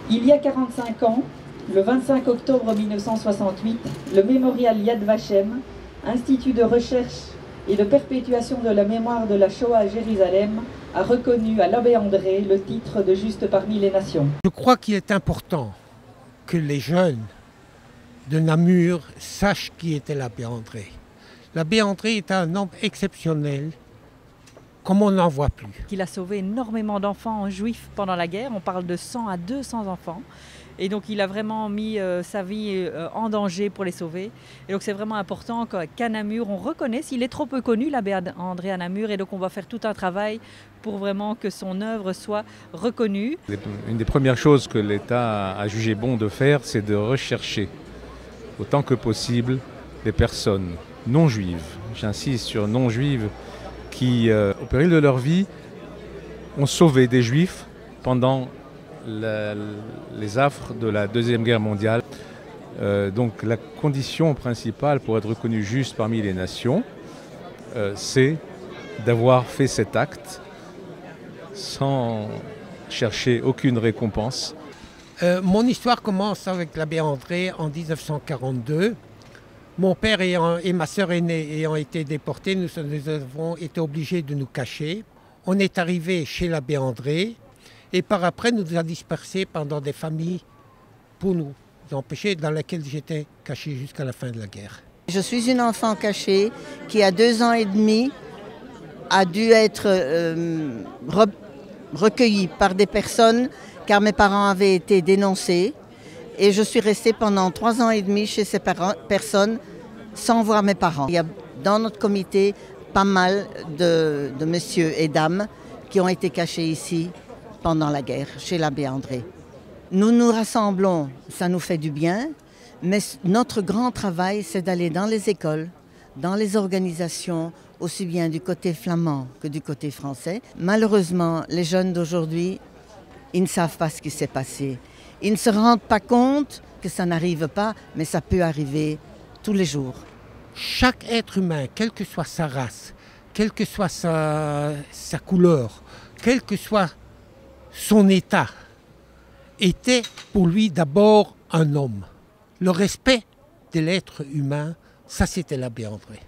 Il y a 45 ans, le 25 octobre 1968, le mémorial Yad Vashem, institut de recherche et de perpétuation de la mémoire de la Shoah à Jérusalem, a reconnu à l'abbé André le titre de Juste parmi les nations. Je crois qu'il est important que les jeunes de Namur sachent qui était l'abbé André. L'abbé André est un homme exceptionnel, comme on n'en voit plus. Il a sauvé énormément d'enfants juifs pendant la guerre, on parle de 100 à 200 enfants. Et donc il a vraiment mis sa vie en danger pour les sauver. Et donc c'est vraiment important qu'à Namur, on reconnaisse, il est trop peu connu, l'abbé André à Namur, et donc on va faire tout un travail pour vraiment que son œuvre soit reconnue. Une des premières choses que l'État a jugé bon de faire, c'est de rechercher autant que possible les personnes non juives, j'insiste sur non juives, qui, au péril de leur vie, ont sauvé des juifs pendant les affres de la Deuxième Guerre mondiale. Donc la condition principale pour être reconnu juste parmi les nations, c'est d'avoir fait cet acte sans chercher aucune récompense. Mon histoire commence avec l'abbé André en 1942. Mon père et ma sœur aînée ayant été déportés, nous avons été obligés de nous cacher. On est arrivé chez l'abbé André et par après nous a dispersés pendant des familles pour nous empêcher, dans lesquelles j'étais caché jusqu'à la fin de la guerre. Je suis une enfant cachée qui à 2 ans et demi a dû être recueillie par des personnes car mes parents avaient été dénoncés. Et je suis restée pendant 3 ans et demi chez ces personnes sans voir mes parents. Il y a dans notre comité pas mal de messieurs et dames qui ont été cachés ici pendant la guerre, chez l'abbé André. Nous nous rassemblons, ça nous fait du bien, mais notre grand travail, c'est d'aller dans les écoles, dans les organisations, aussi bien du côté flamand que du côté français. Malheureusement, les jeunes d'aujourd'hui, ils ne savent pas ce qui s'est passé. Ils ne se rendent pas compte que ça n'arrive pas, mais ça peut arriver tous les jours. Chaque être humain, quelle que soit sa race, quelle que soit sa couleur, quel que soit son état, était pour lui d'abord un homme. Le respect de l'être humain, ça c'était l'abbé André.